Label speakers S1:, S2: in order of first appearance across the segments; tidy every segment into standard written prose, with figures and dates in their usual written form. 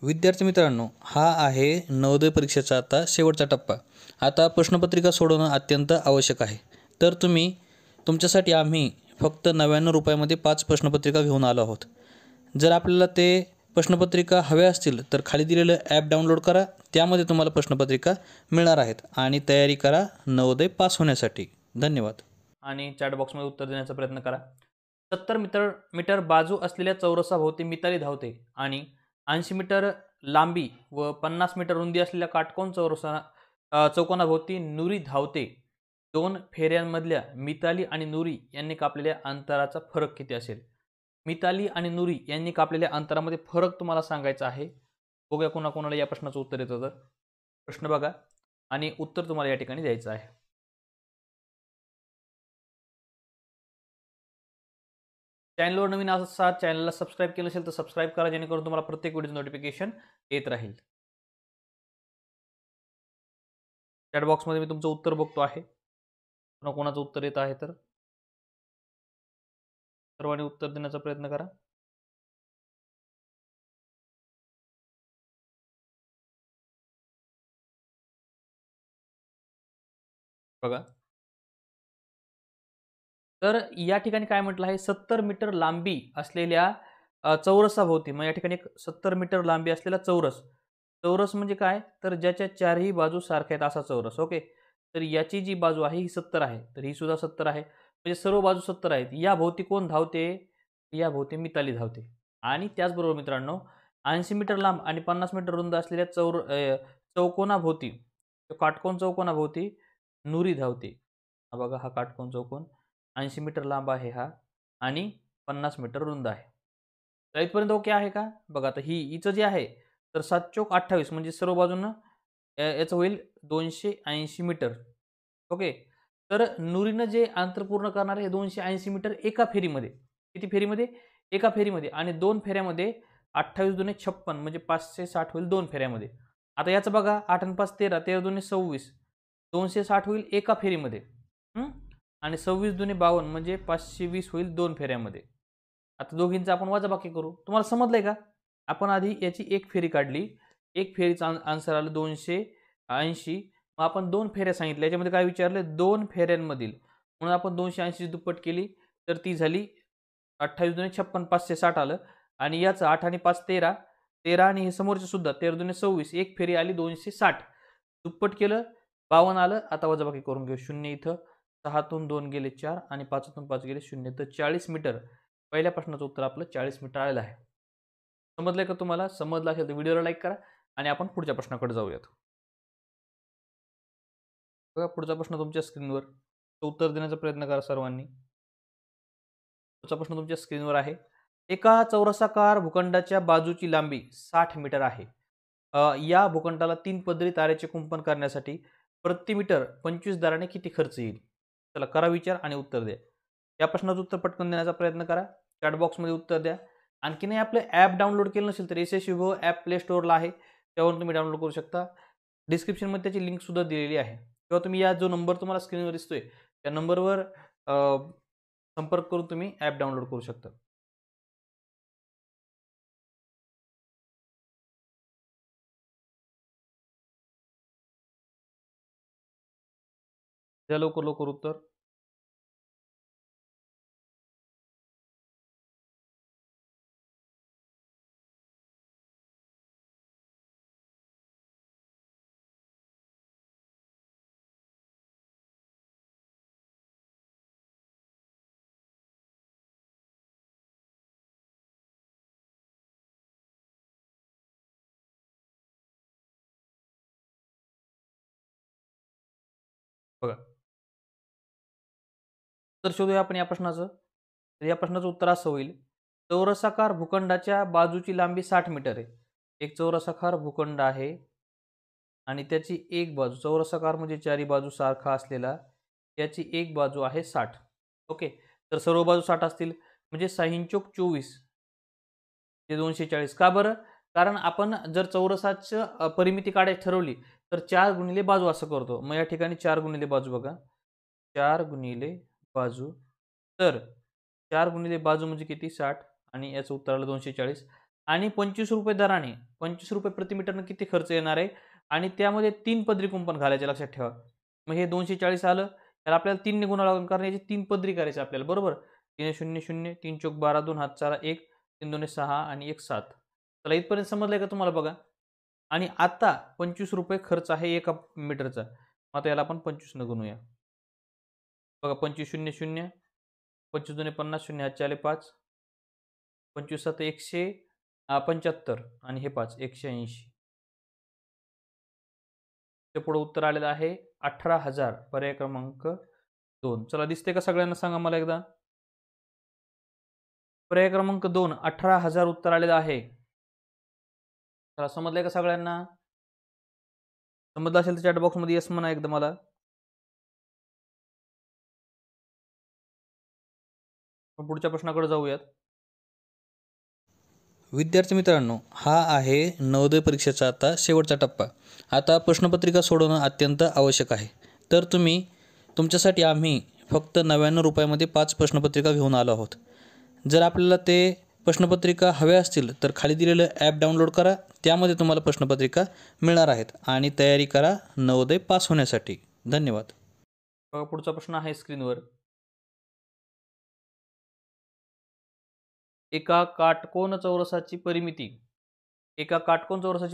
S1: विद्यार्थी मित्रांनो, हा आहे नवोदय परीक्षेचा आता शेवटचा टप्पा। आता प्रश्नपत्रिका सोडवणं अत्यंत आवश्यक आहे। तर तुमच्यासाठी आम्ही फक्त 99 रुपयामध्ये 5 प्रश्नपत्रिका घेऊन आलो आहोत। जर आपल्याला ते प्रश्नपत्रिका हव्या असतील तर खाली दिलेलं ॲप डाउनलोड करा, त्यामध्ये तुम्हाला प्रश्नपत्रिका मिळणार आहेत आणि तयारी करा नवोदय पास होण्यासाठी। धन्यवाद। आणि चॅट बॉक्समध्ये उत्तर देण्याचा प्रयत्न करा। 70 मीटर बाजू असलेल्या चौरसाभोवती मिताली धावते आणि 80 मीटर लांबी व 50 मीटर रुंदी असलेल्या काटकोन चौकोनाभोवती नुरी धावते। दोन फेऱ्यांमधल्या मिताली आणि नुरी यांनी कापलेल्या अंतराचा फरक किती असेल? मिताली आणि नुरी यांनी कापलेल्या अंतरामध्ये फरक तुम्हाला सांगायचा आहे। बघूया कोणाकोणाला या प्रश्नाचं उत्तर येतं तर। प्रश्न बघा आणि उत्तर तुम्हाला या ठिकाणी द्यायचं आहे। चॅनलवर नवीन असाल, चॅनलला सबस्क्राइब केलं असेल तर सबस्क्राइब करा, जेणेकरून तुम्हाला प्रत्येक व्हिडिओचं नोटिफिकेशन येत राहील। चॅट बॉक्समध्ये मी तुमचं उत्तर बघतो आहे, कोणाचं उत्तर येत आहे तर सर्वांनी उत्तर देण्याचा प्रयत्न करा। बघा, तर या ठिकाणी काय म्हटलं आहे, 70 मीटर लांबी असलेल्या चौरसाभोवती, मग या ठिकाणी एक 70 मीटर लांबी असलेला चौरस। चौरस म्हणजे काय, तर ज्याच्या चारही बाजू सारख्या आहेत असा चौरस। ओके, तर याची जी बाजू आहे ही 70 आहे, तर ही सुद्धा 70 आहे, म्हणजे सर्व बाजू 70 आहेत। या भोवती कोण धावते? या भोवती मिताली धावते। आणि त्याचबरोबर मित्रांनो, 80 मीटर लांब आणि 50 मीटर रुंद असलेल्या चौकोनाभोवती, काटकोन चौकोनाभोवती नुरी धावते। हा बघा, हा काटकोन चौकोन 80 मीटर लांब आहे हा आणि 50 मीटर रुंद आहे। तर इथपर्यंत ओके आहे का? बघा, आता हिचं जे आहे तर 7 चौक 28, म्हणजे सर्व बाजूंना याचं होईल 280 मीटर। ओके, तर नुरीनं जे अंतर पूर्ण करणार आहे 280 मीटर एका फेरीमध्ये। किती फेरीमध्ये? एका फेरीमध्ये। आणि 2 फेऱ्यामध्ये 28 दुने 56, म्हणजे 560 होईल 2 फेऱ्यामध्ये। आता याचं बघा, 8 आणि 5 13, 13 दुने 26, 260 होईल एका फेरीमध्ये। आणि 26 दुने 52, म्हणजे 520 होईल 2 फेऱ्यामध्ये। आता दोघींचा आपण वजाबाकी करू। तुम्हाला समजलंय का? आपण आधी याची एक फेरी काढली, एक फेरीचं आन्सर आलं 280। मग आपण 2 फेऱ्या सांगितल्या, याच्यामध्ये काय विचारलं? 2 फेऱ्यांमधील, म्हणून आपण 280 ची दुप्पट केली तर ती झाली 28 दुने 56, 560 आलं। आणि याचं 8 आणि 5 13, 13 आणि हे समोरचे सुद्धा 13 दुने 26, एक फेरी आली 260, दुप्पट केलं 52 आलं। आता वजाबाकी करून घेऊ, 0 इथं, 6 तून 2 गेले 4 आणि 5 तून 5 गेले 0, तर 40 मीटर। पहिल्या प्रश्नाचं उत्तर आपलं 40 मीटर आलेलं आहे। समजलंय का तुम्हाला? समजलं असेल तर व्हिडिओला लाईक करा आणि आपण पुढच्या प्रश्नाकडे जाऊयात। बघा, पुढचा प्रश्न तुमच्या स्क्रीनवर, उत्तर देण्याचा प्रयत्न करा सर्वांनी। पुढचा प्रश्न तुमच्या स्क्रीनवर आहे। एका चौरसाकार भूखंडाच्या बाजूची लांबी 60 मीटर आहे। या भूखंडाला 3 पदरी तारेचे कुंपण करण्यासाठी प्रति मीटर 25 दराने किती खर्च येईल? चला, करा विचार आणि उत्तर द्या। या प्रश्नाचं उत्तर पटकन देण्याचा प्रयत्न करा, चॅट बॉक्समध्ये उत्तर द्या। आणखी नाही आपलं ॲप डाउनलोड केलं नसेल तर यशस्वी भव ॲप प्ले स्टोअरला आहे, त्यावरून तुम्ही डाउनलोड करू शकता। डिस्क्रिप्शनमध्ये त्याची लिंक सुद्धा दिलेली आहे, किंवा तुम्ही या जो नंबर तुम्हाला स्क्रीनवर दिसतोय त्या नंबरवर संपर्क करून तुम्ही ॲप डाउनलोड करू शकता। द्या लवकर लवकर उत्तर। बघा, तर शोधूया आपण या प्रश्नाचं। तर या प्रश्नाचं उत्तर असं होईल, चौरसाकार भूखंडाच्या बाजूची लांबी 60 मीटर आहे। एक चौरसाकार भूखंड आहे आणि त्याची एक बाजू, चौरसाकार म्हणजे चारी बाजू सारखा असलेला, याची एक बाजू आहे 60। ओके, तर सर्व बाजू 60 असतील, म्हणजे 6 चोक 24 ते 240। का बरं? कारण आपण जर चौरसाचं परिमिती काढायची ठरवली तर 4 गुणिले बाजू असं करतो। मग या ठिकाणी 4 गुणिले बाजू बघा, 4 गुणिले बाजू, तर 4 गुणिले बाजू म्हणजे किती? 60, आणि याचं उत्तर आलं 240। आणि 25 रुपये दराने 25 रुपये प्रति मीटरनं किती खर्च येणार आहे आणि त्यामध्ये 3 पदरी कुंपण घालायचे, लक्षात ठेवा. मग हे 240 आलं, तर आपल्याला 3 ने गुणा लागून, कारण याची 3 पदरी करायची आपल्याला, बरोबर. 3 0 0 3 चौक 12 2 हात 4 1 3 2 6 आणि 1 7. चला इथपर्यंत समजलंय का तुम्हाला बघा. आणि आता 25 रुपये खर्च आहे एका मीटरचा. आता याला आपण 25 न गुणूया. बघा 25 0 0 25 2 50 0 हात 4 5 25 7 175 आणि हे 5 180. ते पुढे उत्तर आलेलं आहे 18,000, पर्याय क्रमांक 2. चला दिसते का सगळ्यांना, सांगा मला एकदा. पर्याय क्रमांक 2 18,000 उत्तर आलेलं आहे. चला समजलंय का सगळ्यांना? समजलं असेल तर चॅट बॉक्समध्ये येस म्हणा एकदा मला. पुढच्या प्रश्नाकडे जाऊयात. विद्यार्थी मित्रांनो, हा आहे नवोदय परीक्षेचा आता शेवटचा टप्पा. आता प्रश्नपत्रिका सोडवणं अत्यंत आवश्यक आहे. तर तुमच्यासाठी आम्ही फक्त 99 रुपयामध्ये 5 प्रश्नपत्रिका घेऊन आलो आहोत. जर आपल्याला ते प्रश्नपत्रिका हव्या असतील तर खाली दिलेलं ॲप डाउनलोड करा. त्यामध्ये तुम्हाला प्रश्नपत्रिका मिळणार आहेत आणि तयारी करा नवोदय पास होण्यासाठी. धन्यवाद. बघा पुढचा प्रश्न आहे स्क्रीनवर. एका काटकोन चौरसाची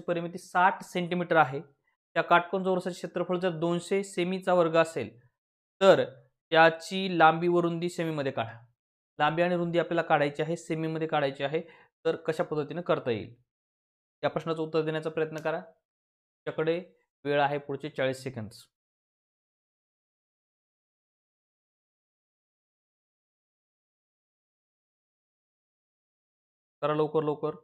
S1: परिमिती 60 सेंटीमीटर आहे. त्या काटकोन चौरसाचे क्षेत्रफळ जर 200 सेमीचा वर्ग असेल तर त्याची लांबी व रुंदी सेमीमध्ये काढा. लांबी आणि रुंदी आपल्याला काढायची आहे, सेमीमध्ये काढायची आहे. तर कशा पद्धतीने करता येईल, या प्रश्नाचं उत्तर देण्याचा प्रयत्न करा. तुमच्याकडे वेळ आहे पुढचे 40 सेकंद. करा लवकर लवकर.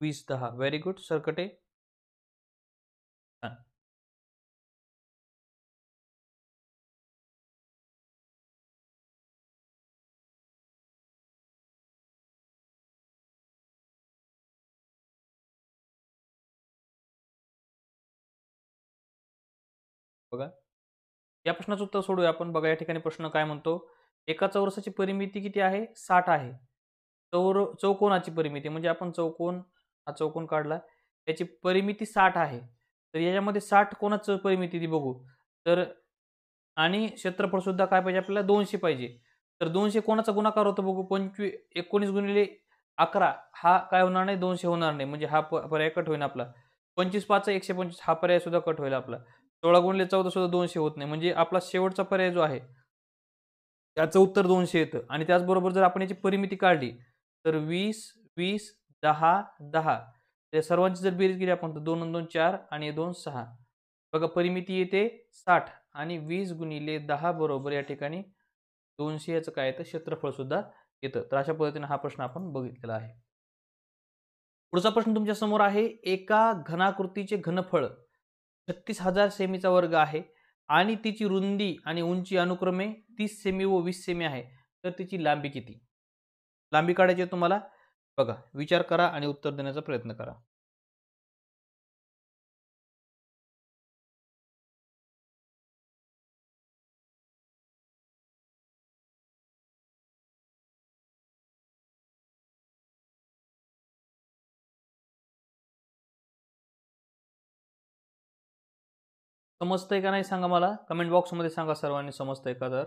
S1: वीस 10. Very good Sarkate. बघा या प्रश्नाचं उत्तर सोडूया आपण. बघा या ठिकाणी प्रश्न काय म्हणतो, एका चौरसाची परिमिती किती आहे? 60 आहे. चौकोनाची परिमिती म्हणजे आपण हा चौकोन काढला, याची परिमिती 60 आहे. तर याच्यामध्ये 60 कोणाचं परिमिती ती बघू. तर आणि क्षेत्रफळ सुद्धा काय पाहिजे आपल्याला? 200 पाहिजे. तर 200 कोणाचा गुणाकार होतो बघू. 19 गुणिले 11 हा काय होणार नाही? 200 होणार नाही. म्हणजे हा पर्याय कट होईल आपला. 25 5 125 हा पर्याय सुद्धा कट होईल आपला. 16 गुणिले 14 सुद्धा 200 होत नाही. म्हणजे आपला शेवटचा पर्याय जो आहे त्याचं उत्तर 200 येतं. आणि त्याचबरोबर जर आपण याची परिमिती काढली तर 20 20 10 10 या सर्वांची जर बेरीज केली आपण तर 2 आणि 2 4 आणि 2 6. बघा परिमिती येते 60 आणि 20 गुणिले 10 बरोबर या ठिकाणी 200 याचं काय येतं? क्षेत्रफळ सुद्धा येतं. तर अशा पद्धतीने हा प्रश्न आपण बघितलेला आहे. पुढचा प्रश्न तुमच्या समोर आहे. एका घनाकृतीचे घनफळ 36,000 सेमीचा वर्ग आहे आणि तिची रुंदी आणि उंची अनुक्रमे 30 सेमी व 20 सेमी आहे. तर तिची लांबी किती? लांबी काढायची आहे तुम्हाला. बघा विचार करा आणि उत्तर देण्याचा प्रयत्न करा. समजतंय का नाही सांगा मला. कमेंट बॉक्समध्ये सांगा सर्वांनी समजतंय का. तर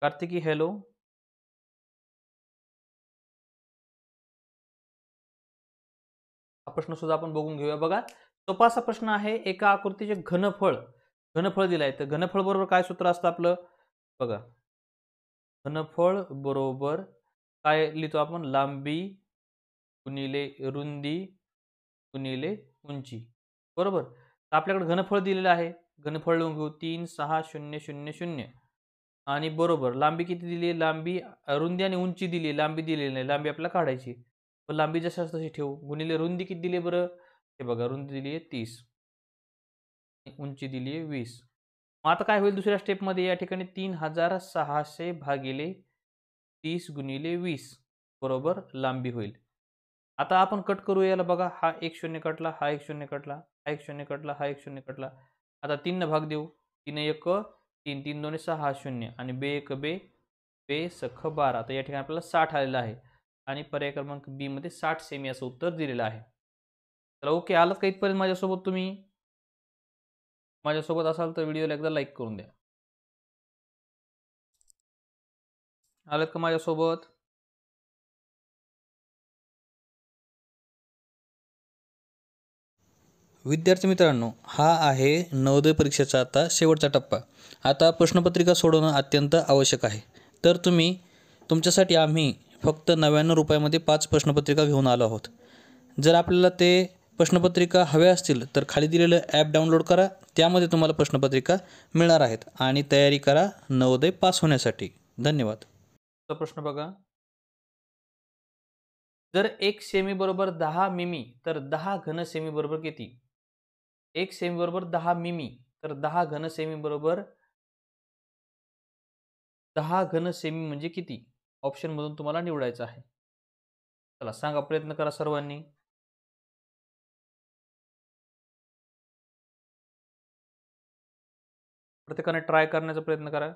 S1: कार्तिकी हॅलो. हा प्रश्न सुद्धा आपण बघून घेऊया. बघा सोपा असा प्रश्न आहे. एका आकृतीचे घनफळ दिलाय. तर घनफळ बरोबर काय सूत्र असतं आपलं? बघा घनफळ बरोबर काय लिहितो आपण? लांबी गुणिले रुंदी गुणिले उंची, बरोबर. तर आपल्याकडे घनफळ दिलेलं आहे. घनफळ लिहून घेऊ 3 6 0 0 0 आणि बरोबर लांबी किती दिली? लांबी रुंदी आणि उंची दिली, लांबी दिलेली नाही. लांबी आपल्याला काढायची. पण लांबी जशाच तशी ठेवू. गुणिले रुंदी किती दिली बरं? हे बघा, रुंदी दिली आहे 30, उंची दिली आहे 20. मग आता काय होईल दुसऱ्या स्टेपमध्ये? या ठिकाणी 3600 भागिले 30 गुणिले 20 बरोबर लांबी होईल. आता आपण कट करू याला बघा. हा एक शून्य कटला, हा एक शून्य कटला, हा एक शून्य कटला, हा एक शून्य कटला. आता 3 न भाग देऊ. 3 एक 3, 3 दोन्ही 6 शून्य आणि बे एक बे, बे सख 12. तर या ठिकाणी आपल्याला 60 आलेलं आहे आणि पर्याय क्रमांक बी मध्ये 60 सेमी असं उत्तर दिलेलं आहे. तर ओके, आलात का इथपर्यंत माझ्यासोबत तुम्ही? माझ्यासोबत असाल तर व्हिडिओला एकदा लाईक करून द्या. आलात का माझ्यासोबत? विद्यार्थी मित्रांनो, हा आहे नवोदय परीक्षेचा आता शेवटचा टप्पा. आता प्रश्नपत्रिका सोडवणं अत्यंत आवश्यक आहे. तर तुमच्यासाठी आम्ही फक्त 99 रुपयामध्ये 5 प्रश्नपत्रिका घेऊन आलो आहोत. जर आपल्याला ते प्रश्नपत्रिका हव्या असतील तर खाली दिलेलं ॲप डाउनलोड करा. त्यामध्ये तुम्हाला प्रश्नपत्रिका मिळणार आहेत आणि तयारी करा नवोदय पास होण्यासाठी. धन्यवाद. प्रश्न बघा. जर 1 सेमी बरोबर 10 मिमी तर 10 घन सेमी बरोबर किती? 1 सेमी बरोबर 10 मिमी तर 10 घन सेमी बरोबर 10 घन सेमी म्हणजे किती? ऑप्शनमधून तुम्हाला निवडायचं आहे. चला सांगा, प्रयत्न करा सर्वांनी. प्रत्येकाने ट्राय करण्याचा प्रयत्न करा.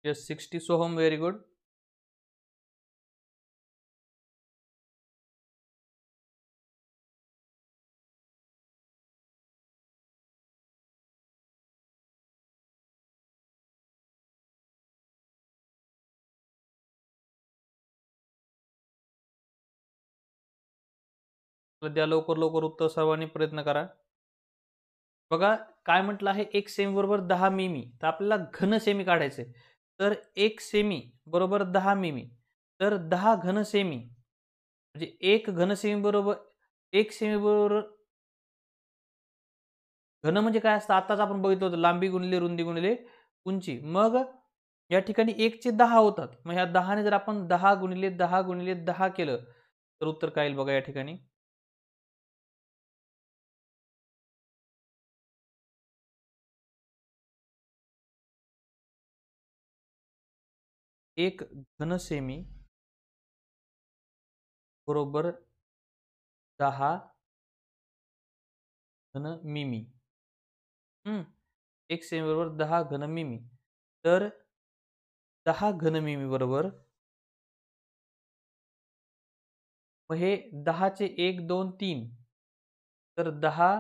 S1: Yes, 60 Soham, very good. द्या लवकर लवकर उत्तर, सर्वांनी प्रयत्न करा. बघा काय म्हटलं आहे, 1 सेमी बरोबर 10 मिमी. तर आपल्याला घन सेमी काढायचे. तर 1 सेमी बरोबर 10 मिमी. तर 10 घन सेमी म्हणजे 1 घन सेमी बरोबर 1 सेमी बरोबर घन म्हणजे काय असतं? आताच आपण बघितलं होतं, लांबी गुणिले रुंदी गुणिले उंची. मग या ठिकाणी 1 चे 10 होतात. मग ह्या 10 ने जर आपण 10 गुणिले 10 गुणिले 10 केलं तर उत्तर काय येईल बघा या ठिकाणी. 1 घन सेमी बरोबर 10 घन मिमी. 1 सेमी बरोबर 10 घन मिमी. तर 10 घन मिमी बरोबर, मग हे 10 चे 1, 2, 3. तर 10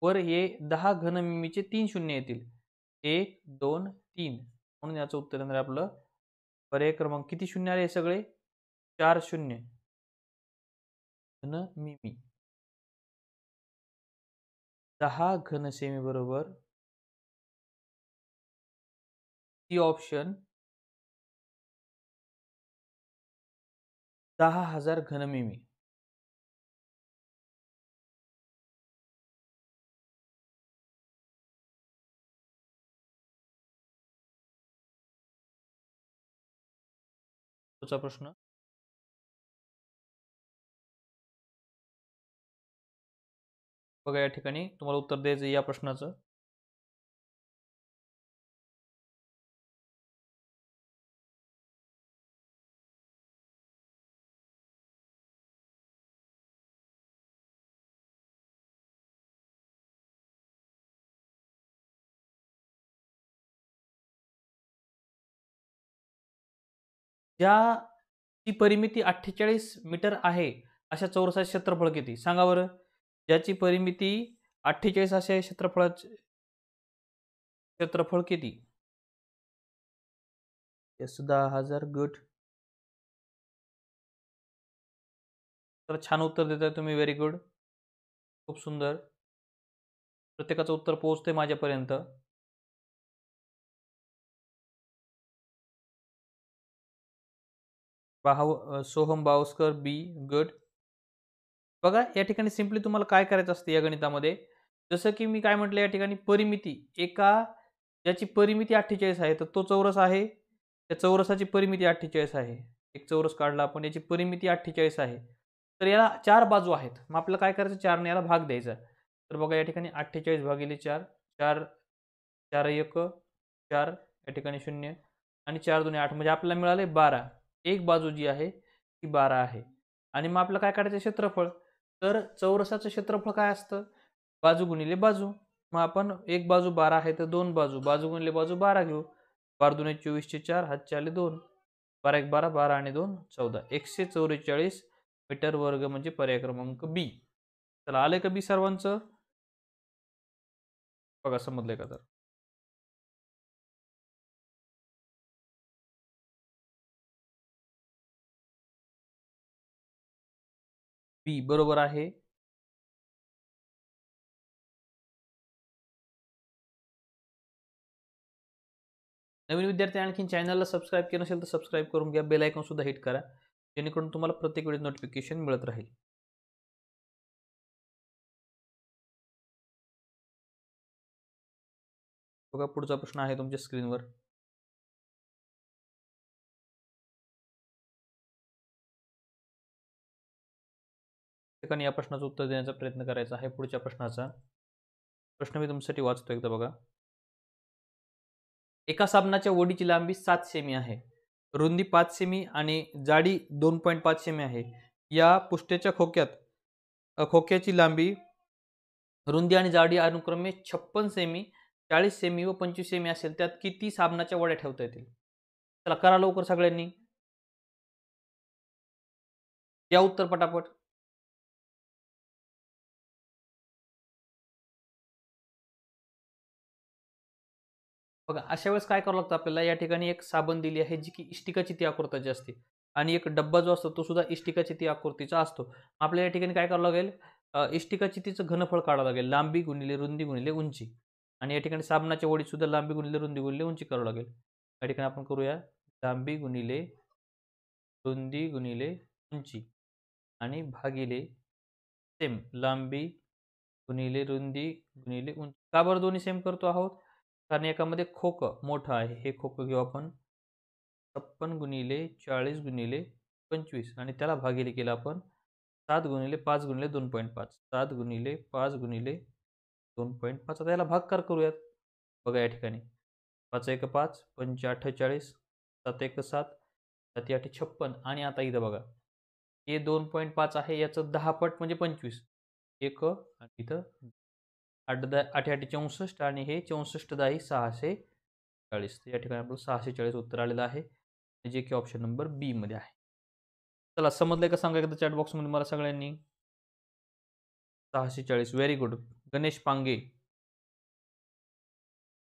S1: वर हे 10 घन मिमीचे 3 शून्य येतील. 1, 2, 3. म्हणून याचं उत्तर येणार आहे आपलं पर्याय क्रमांक. किती शून्य आले हे सगळे? 4 शून्य. घन मिमी. 10 घन सेमी बरोबर सी ऑप्शन 10,000 घन मिमी. पुढचा प्रश्न बघा. या ठिकाणी तुम्हाला उत्तर द्यायचं या प्रश्नाचं. ज्याची परिमिती 48 मीटर आहे अशा चौरसाचे क्षेत्रफळ किती? सांगा बरं. ज्याची परिमिती 48 असे क्षेत्रफळाचे क्षेत्रफळ किती? येस, 10,000. गुड. तर छान उत्तर देताय तुम्ही. Very good. खूप सुंदर. प्रत्येकाचं उत्तर पोहोचतंय माझ्यापर्यंत. सोहम बावस्कर बी. गुड. बघा या ठिकाणी सिंपली तुम्हाला काय करायचं असतं या गणितामध्ये, जसं की मी काय म्हटलं या ठिकाणी परिमिती ज्याची परिमिती 48 आहे तर तो चौरस आहे. त्या चौरसाची परिमिती 48 आहे. एक चौरस काढला आपण, याची परिमिती 48 आहे. तर याला 4 बाजू आहेत. मग आपल्याला काय करायचं, 4 ने याला भाग द्यायचा. तर बघा या ठिकाणी 48 भागिले 4, 4 4 1 4, या ठिकाणी 0 आणि 4 2 8 म्हणजे आपल्याला मिळाले 12. एक बाजू जी आहे ती 12 आहे. आणि मग आपल्याला काय काढायचं क्षेत्रफळ. तर चौरसाचं क्षेत्रफळ काय असतं? बाजू गुणिले बाजू. मग आपण एक बाजू 12 आहे तर दोन बाजू, बाजू गुणिले बाजू 12 घेऊ. 12 दुणे 24 चे 4, हातचे आले 2. 12 1 12, 12 आणि 2 14. 144 मीटर वर्ग म्हणजे पर्याय क्रमांक बी. चला आले का बी सर्वांचं? बघा समजलंय का तर? बी बरोबर आहे. नवीन विद्यार्थी आणखीन चॅनलला सबस्क्राईब केलं नसेल तर सबस्क्राईब करून घ्या. बेल आयकॉन सुद्धा हिट करा. जेणेकरून तुम्हाला प्रत्येक वेळेस नोटिफिकेशन मिळत राहील. बघा पुढचा प्रश्न आहे तुमच्या स्क्रीनवर. ठिकाणी या प्रश्नाचं उत्तर देण्याचा प्रयत्न करायचा आहे. पुढच्या प्रश्नाचा प्रश्न मी तुमच्यासाठी वाचतो एकदा बघा. एका साबणाच्या वडीची लांबी 7 सेमी आहे. रुंदी 5 सेमी आणि जाडी 2.5 सेमी आहे. या पुष्ट्याच्या खोक्याची लांबी, रुंदी आणि जाडी अनुक्रमे 56 सेमी, 40 सेमी व 25 सेमी असेल. त्यात किती साबणाच्या वड्या ठेवता येतील? चला करा लवकर सगळ्यांनी. या उत्तर पटापट. बघा अशा वेळेस काय करावं लागतं आपल्याला, या ठिकाणी एक साबण दिली आहे जी की इष्टिकाची ती आकृतीची असते आणि एक डब्बा जो असतो तो सुद्धा इष्टिकाची ती आकृतीचा असतो. आपल्याला या ठिकाणी काय करावं लागेल, इष्टिकाची तिचं घनफळ काढावं लागेल. लांबी गुणिले रुंदी गुणिले उंची. आणि या ठिकाणी साबणाच्या वडीत सुद्धा लांबी गुणिले रुंदी गुणिले उंची करावं लागेल. या ठिकाणी आपण करूया लांबी गुणिले रुंदी गुणिले उंची आणि भागिले सेम लांबी गुणिले रुंदी गुणिले उंची. का बरं दोन्ही सेम करतो आहोत? कारण एकामध्ये खोकं मोठं आहे. हे खोकं घेऊ आपण 56 गुणिले 40 गुणिले 25 आणि त्याला भागिले केलं आपण 7 गुणिले 5 गुणिले 2.5. 7 गुणिले 5 गुणिले 2.5. आता याला भागाकार करूयात. बघा या ठिकाणी 5 1 5, 5 48, 7 1 7, 7 8 56 आणि आता इथं बघा हे 2.5 आहे, याचं 10 पट म्हणजे 25. 1 आणि इथं 8 8 8 64 आणि हे 64 10 640. या ठिकाणी आपलं 640 उत्तर आलेलं आहे, जे की ऑप्शन नंबर बी मध्ये आहे. चला समजलंय का सांगा एकदा चॅट बॉक्समध्ये मला सगळ्यांनी. 640 व्हेरी गुड. गणेश पांगे,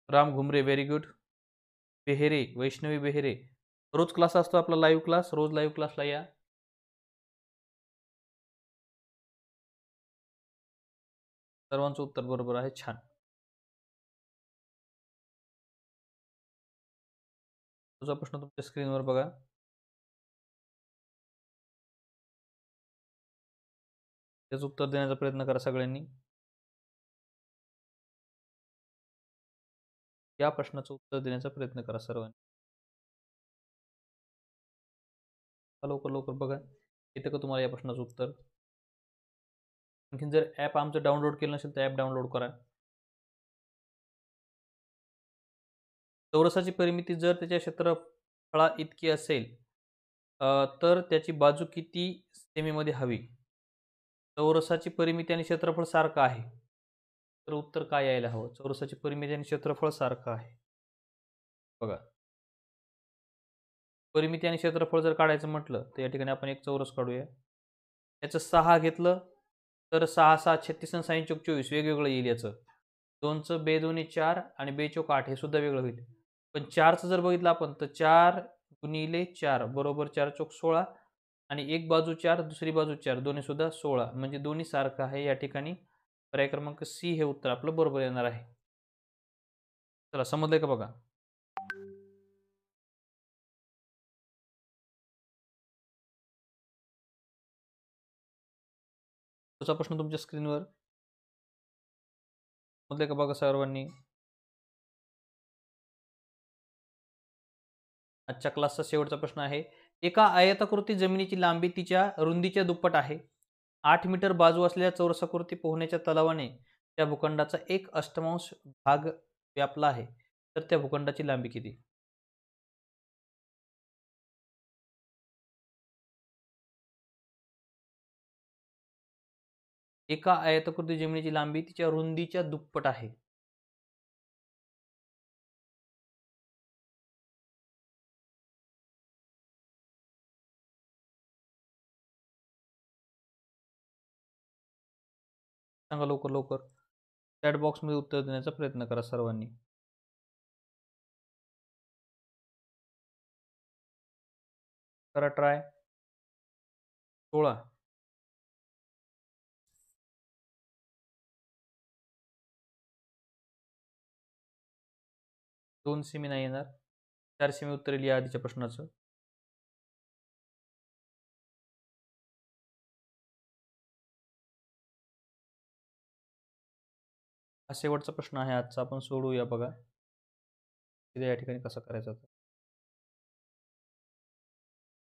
S1: राम घुमरे व्हेरी गुड. बेहेरे, वैष्णवी बेहेरे. रोज क्लास असतो आपला लाईव्ह क्लास, रोज लाईव्ह क्लासला या. सर्वांचं उत्तर बरोबर आहे, छान. तुझा प्रश्न तुमच्या स्क्रीनवर बघा. त्याचं उत्तर देण्याचा प्रयत्न करा सगळ्यांनी. या प्रश्नाचं उत्तर देण्याचा प्रयत्न करा सर्वांनी. लवकर लवकर बघा, येतं का तुम्हाला या प्रश्नाचं उत्तर? आणखीन जर ॲप आमचं डाउनलोड केलं नसेल तर ॲप डाउनलोड करा. चौरसाची परिमिती जर त्याच्या क्षेत्रफळा इतकी असेल तर त्याची बाजू किती सेमीमध्ये हवी? चौरसाची परिमिती आणि क्षेत्रफळ सारखं आहे, तर उत्तर काय यायला हवं? चौरसाची परिमिती आणि क्षेत्रफळ सारखं आहे. बघा परिमिती आणि क्षेत्रफळ जर काढायचं म्हटलं तर या ठिकाणी आपण एक चौरस काढूया. याचं 6 घेतलं तर 6 6 36 आणि 6 चौक 24 वेगवेगळं येईल याचं. 2चं बे दोन्ही 4 आणि बे चौक 8 हे सुद्धा वेगळं होईल. पण 4चं जर बघितलं आपण तर 4 गुणिले 4 बरोबर 4 चौक 16 आणि एक बाजू 4 दुसरी बाजू 4 दोन्ही सुद्धा 16 म्हणजे दोन्ही सारखं आहे. या ठिकाणी पर्याय क्रमांक सी हे उत्तर आपलं बरोबर येणार आहे. चला समजलंय का बघा. पुढचा प्रश्न तुमच्या स्क्रीनवर समजले का बघा सर्वांनी. आजच्या क्लासचा शेवटचा प्रश्न आहे. एका आयताकृती जमिनीची लांबी तिच्या रुंदीच्या दुप्पट आहे. 8 मीटर बाजू असलेल्या चौरसाकृती पोहण्याच्या तलावाने त्या भूखंडाचा 1/8 भाग व्यापला आहे. तर त्या भूखंडाची लांबी किती? एका आयताकृती जमिनीची लांबी तिच्या रुंदीच्या दुप्पट आहे. सांगा लवकर लवकर. चॅट बॉक्समध्ये उत्तर देण्याचा प्रयत्न करा सर्वांनी. करा ट्राय. 16. 2 सेमी नाही येणार. 4 सेमी उत्तर लिहा आधीच्या प्रश्नाचं. हा शेवटचा प्रश्न आहे आजचा. आपण सोडूया बघा या ठिकाणी कसं करायचं.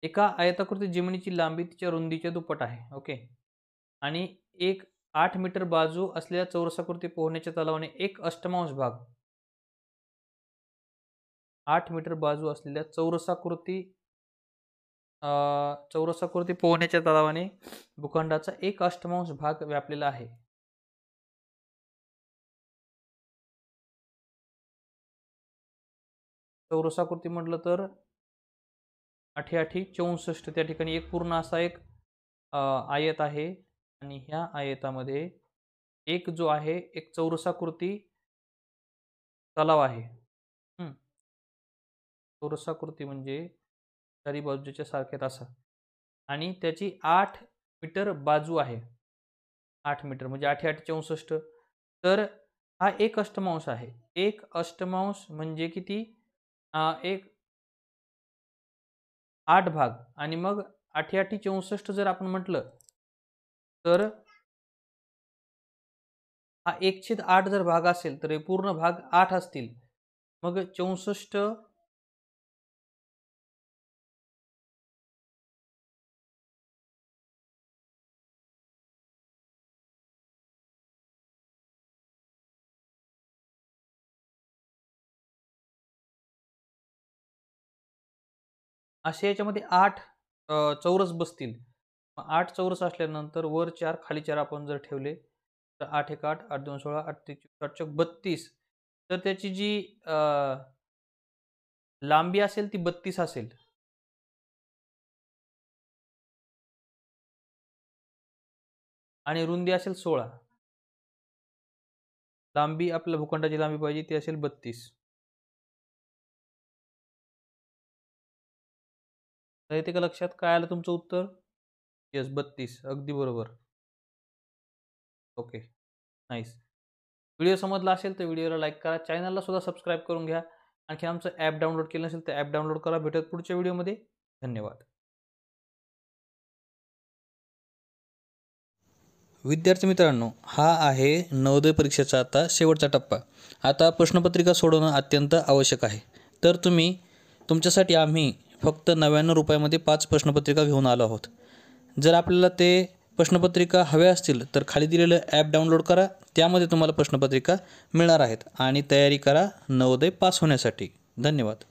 S1: एका आयताकृती जमिनीची लांबी तिच्या रुंदीच्या दुप्पट आहे. ओके. आणि 8 मीटर बाजू असलेल्या चौरसाकृती पोहण्याच्या तलावाने 1/8 भाग 8 मीटर बाजू असलेल्या चौरसाकृती पोहण्याच्या तलावाने भूखंडाचा 1/8 भाग व्यापलेला आहे. चौरसाकृती म्हटलं तर 8 8 64. त्या ठिकाणी एक पूर्ण असा एक आयत आहे आणि ह्या आयतामध्ये एक जो आहे एक चौरसाकृती तलाव आहे. चौरसाकृती म्हणजे चारी बाजूच्या सारख्यात असा आणि त्याची 8 मीटर बाजू आहे. 8 मीटर म्हणजे 8 8 64. तर हा 1/8 आहे. 1/8 म्हणजे किती? एक 8 भाग आणि मग 8 8 64 जर आपण म्हटलं तर हा 1/8 जर भाग असेल तर हे पूर्ण भाग 8 असतील. मग 64 असे याच्यामध्ये 8 चौरस बसतील. 8 चौरस असल्यानंतर वर 4 खाली 4 आपण जर ठेवले तर 8 1 8 8 2 16 8 3 8 4 32. तर त्याची जी लांबी असेल ती 32 असेल. आणि रुंदी असेल 16. लांबी आपल्या भूखंडाची लांबी पाहिजे ती असेल 32. तर येते का लक्षात? काय आलं तुमचं उत्तर? येस 32. अगदी बरोबर. Okay nice. व्हिडिओ समजला असेल तर व्हिडिओला लाईक करा. चॅनलला सुद्धा सबस्क्राईब करून घ्या. आणखी आमचं ॲप डाउनलोड केलं नसेल तर ॲप डाउनलोड करा. भेटत पुढच्या व्हिडिओमध्ये. धन्यवाद. विद्यार्थी मित्रांनो, हा आहे नवोदय परीक्षेचा आता शेवटचा टप्पा. आता प्रश्नपत्रिका सोडवणं अत्यंत आवश्यक आहे. तर तुमच्यासाठी आम्ही फक्त 99 रुपयामध्ये 5 प्रश्नपत्रिका घेऊन आलो आहोत. जर आपल्याला ते प्रश्नपत्रिका हव्या असतील तर खाली दिलेलं ॲप डाउनलोड करा. त्यामध्ये तुम्हाला प्रश्नपत्रिका मिळणार आहेत आणि तयारी करा नवोदय पास होण्यासाठी. धन्यवाद.